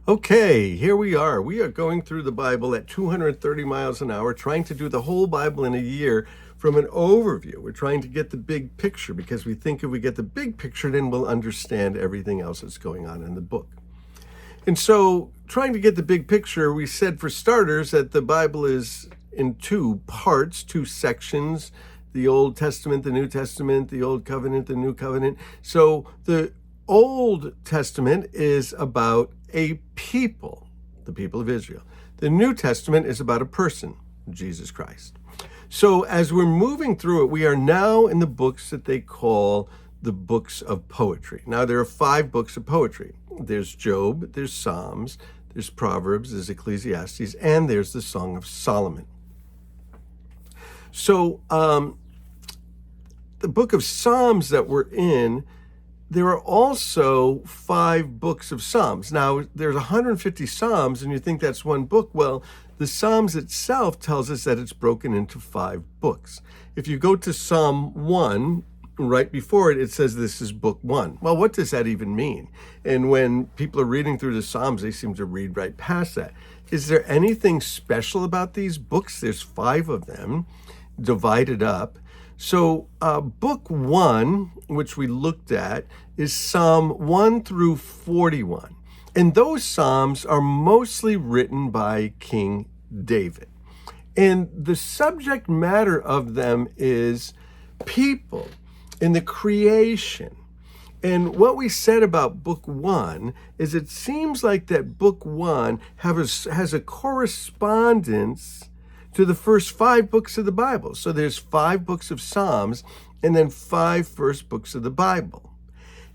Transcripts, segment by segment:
Okay, here we are. We are going through the Bible at 230 miles an hour, trying to do the whole Bible in a year from an overview. We're trying to get the big picture because we think if we get the big picture, then we'll understand everything else that's going on in the book. And so, trying to get the big picture, we said for starters that the Bible is in two parts, two sections: the Old Testament, the New Testament, the Old Covenant, the New Covenant. So, the Old Testament is about a people, the people of Israel. The New Testament is about a person, Jesus Christ. So as we're moving through it, we are now in the books that they call the books of poetry. Now, there are 5 books of poetry. There's Job, there's Psalms, there's Proverbs, there's Ecclesiastes, and there's the Song of Solomon. So the book of Psalms that we're in, there are also 5 books of Psalms. Now, there's 150 Psalms, and you think that's one book. Well, the Psalms itself tells us that it's broken into 5 books. If you go to Psalm 1, right before it, it says this is book 1. Well, what does that even mean? And when people are reading through the Psalms, they seem to read right past that. Is there anything special about these books? There's 5 of them divided up. So book 1, which we looked at, is Psalm 1 through 41. And those Psalms are mostly written by King David. And the subject matter of them is people and the creation. And what we said about book 1 is it seems like that book 1 has a correspondence to the first 5 books of the Bible. So there's 5 books of Psalms and then 5 first books of the Bible.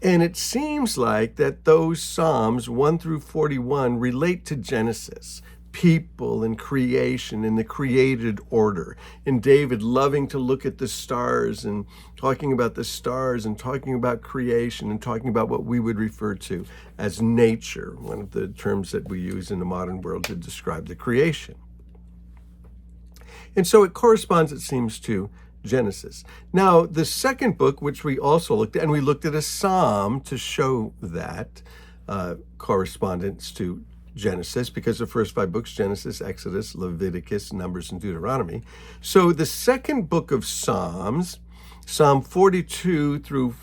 And it seems like that those Psalms 1 through 41 relate to Genesis, people and creation and the created order. And David loving to look at the stars and talking about the stars and talking about creation and talking about what we would refer to as nature, one of the terms that we use in the modern world to describe the creation. And so it corresponds, it seems, to Genesis. Now, the second book, which we also looked at, and we looked at a psalm to show that correspondence to Genesis, because the first 5 books, Genesis, Exodus, Leviticus, Numbers, and Deuteronomy. So the second book of Psalms, Psalm 42 through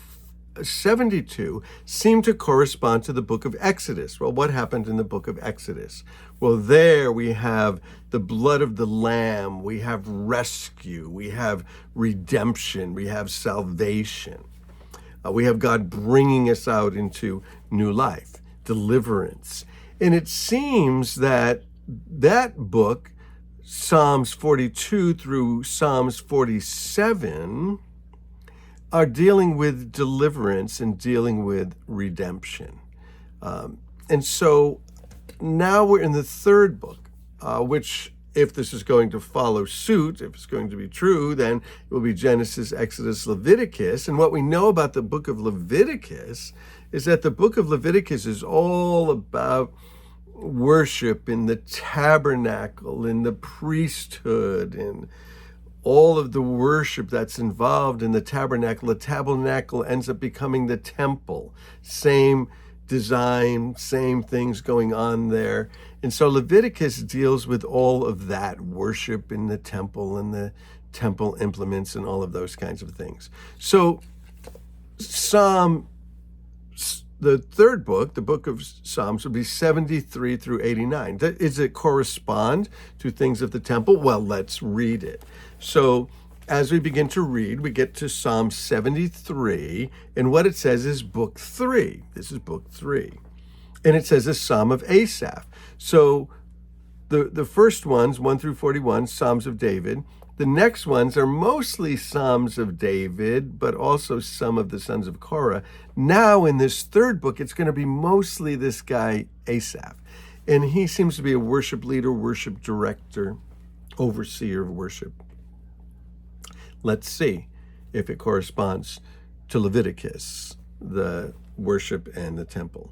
72, seem to correspond to the book of Exodus. Well, what happened in the book of Exodus? Well, there we have the blood of the Lamb, we have rescue, we have redemption, we have salvation. We have God bringing us out into new life, deliverance. And it seems that that book, Psalms 42 through Psalms 47, are dealing with deliverance and dealing with redemption. And so now we're in the third book, which, if this is going to follow suit, if it's going to be true, then it will be Genesis, Exodus, Leviticus. And what we know about the book of Leviticus is that the book of Leviticus is all about worship in the tabernacle, in the priesthood, and all of the worship that's involved in the tabernacle. The tabernacle ends up becoming the temple. Same design, same things going on there. And so Leviticus deals with all of that worship in the temple and the temple implements and all of those kinds of things. So the third book, the book of Psalms, would be 73 through 89. Does it correspond to things of the temple? Well, let's read it. So as we begin to read, we get to Psalm 73, and what it says is book 3. This is book 3. And it says a Psalm of Asaph. So the first ones, 1 through 41, Psalms of David. The next ones are mostly Psalms of David, but also some of the sons of Korah. Now in this third book, it's going to be mostly this guy, Asaph. And he seems to be a worship leader, worship director, overseer of worship. Let's see if it corresponds to Leviticus, the worship and the temple.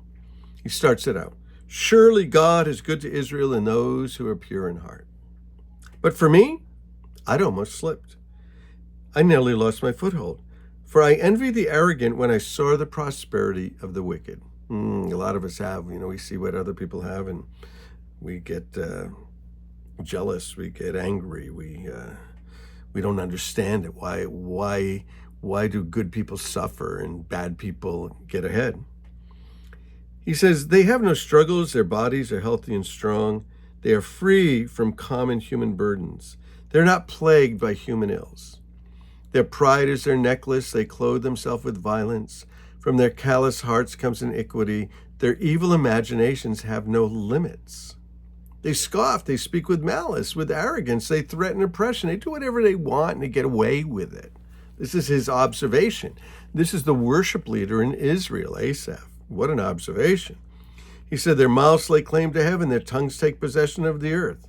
He starts it out. Surely God is good to Israel and those who are pure in heart. But for me, I'd almost slipped. I nearly lost my foothold, for I envied the arrogant when I saw the prosperity of the wicked. A lot of us have. We see what other people have, and we get jealous. We get angry. We don't understand it. Why do good people suffer and bad people get ahead? He says, they have no struggles. Their bodies are healthy and strong. They are free from common human burdens. They're not plagued by human ills. Their pride is their necklace. They clothe themselves with violence. From their callous hearts comes iniquity. Their evil imaginations have no limits. They scoff. They speak with malice, with arrogance. They threaten oppression. They do whatever they want and they get away with it. This is his observation. This is the worship leader in Israel, Asaph. What an observation. He said, their mouths lay claim to heaven, their tongues take possession of the earth.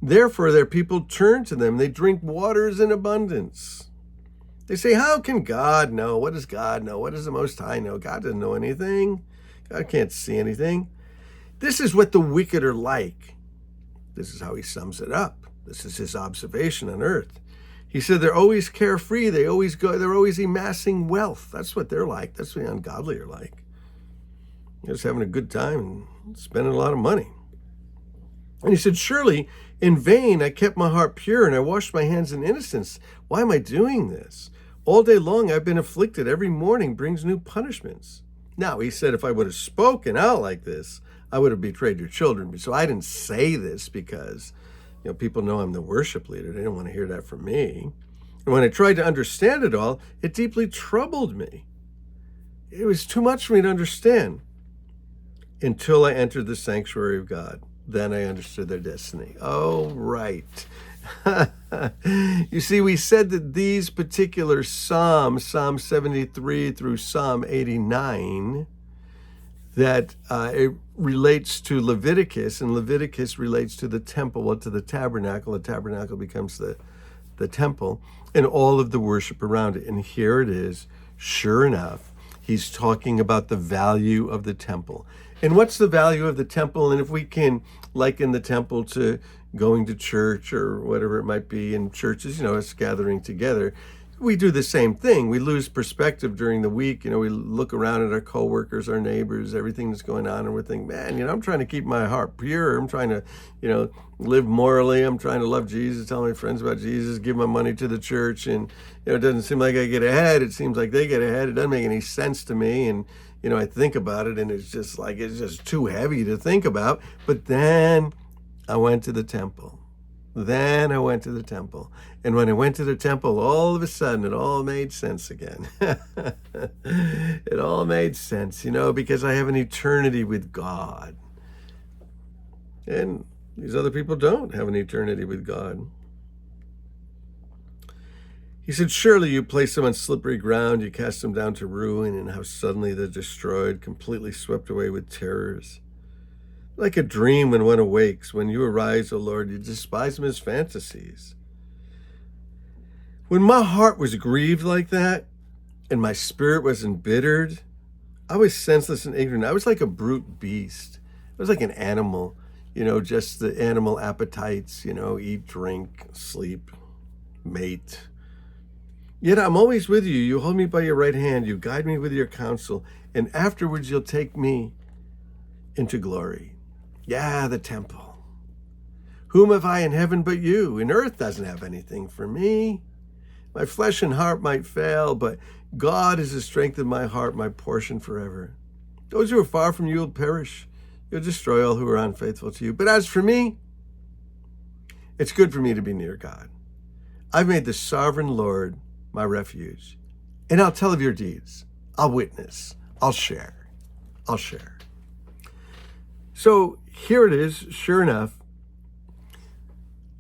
Therefore, their people turn to them. They drink waters in abundance. They say, how can God know? What does God know? What does the Most High know? God doesn't know anything. God can't see anything. This is what the wicked are like. This is how he sums it up. This is his observation on earth. He said they're always carefree. They're always amassing wealth. That's what they're like. That's what the ungodly are like. They're just having a good time and spending a lot of money. And he said, surely in vain I kept my heart pure and I washed my hands in innocence. Why am I doing this? All day long I've been afflicted. Every morning brings new punishments. Now, he said, if I would have spoken out like this, I would have betrayed your children. So I didn't say this because, people know I'm the worship leader. They don't want to hear that from me. And when I tried to understand it all, it deeply troubled me. It was too much for me to understand until I entered the sanctuary of God. Then I understood their destiny. Oh, right. You see, we said that these particular Psalms, Psalm 73 through Psalm 89, that it relates to Leviticus, and Leviticus relates to the temple, well, to the tabernacle. The tabernacle becomes the temple, and all of the worship around it. And here it is, sure enough, he's talking about the value of the temple. And what's the value of the temple? And if we can liken the temple to going to church or whatever it might be in churches, us gathering together, we do the same thing. We lose perspective during the week. We look around at our coworkers, our neighbors, everything that's going on, and we're thinking, man, I'm trying to keep my heart pure. I'm trying to, live morally. I'm trying to love Jesus, tell my friends about Jesus, give my money to the church. And, it doesn't seem like I get ahead. It seems like they get ahead. It doesn't make any sense to me. And, I think about it and it's just too heavy to think about. But then I went to the temple. And when I went to the temple, all of a sudden, it all made sense again. It all made sense, because I have an eternity with God. And these other people don't have an eternity with God. He said, surely you place them on slippery ground, you cast them down to ruin, and how suddenly they're destroyed, completely swept away with terrors. Like a dream when one awakes, when you arise, O Lord, you despise them as fantasies. When my heart was grieved like that, and my spirit was embittered, I was senseless and ignorant. I was like a brute beast. I was like an animal, just the animal appetites, eat, drink, sleep, mate. Yet I'm always with you. You hold me by your right hand. You guide me with your counsel. And afterwards you'll take me into glory. Yeah, the temple. Whom have I in heaven but you? And earth doesn't have anything for me. My flesh and heart might fail, but God is the strength of my heart, my portion forever. Those who are far from you will perish. You'll destroy all who are unfaithful to you. But as for me, it's good for me to be near God. I've made the sovereign Lord my refuge. And I'll tell of your deeds. I'll witness. I'll share. So here it is, sure enough.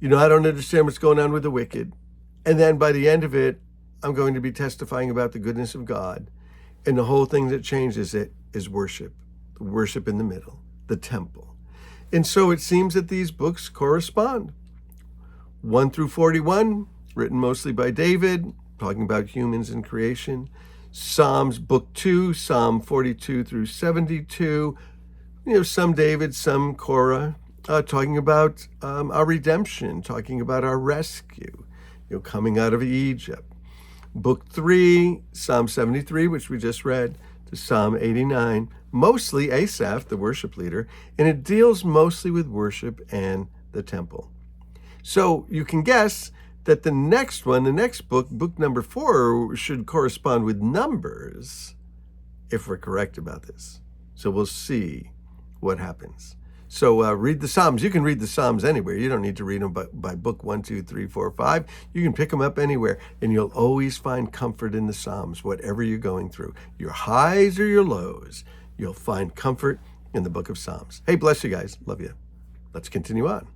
I don't understand what's going on with the wicked. And then by the end of it, I'm going to be testifying about the goodness of God. And the whole thing that changes it is worship. The worship in the middle, the temple. And so it seems that these books correspond. 1 through 41, written mostly by David, talking about humans and creation. Psalms, book 2, Psalm 42 through 72. Some David, some Korah, talking about our redemption, talking about our rescue, coming out of Egypt. Book 3, Psalm 73, which we just read, to Psalm 89, mostly Asaph, the worship leader, and it deals mostly with worship and the temple. So you can guess that the next one, the next book, book number 4, should correspond with Numbers, if we're correct about this. So we'll see what happens. So read the Psalms. You can read the Psalms anywhere. You don't need to read them by book 1, 2, 3, 4, 5. You can pick them up anywhere, and you'll always find comfort in the Psalms, whatever you're going through. Your highs or your lows, you'll find comfort in the book of Psalms. Hey, bless you guys. Love you. Let's continue on.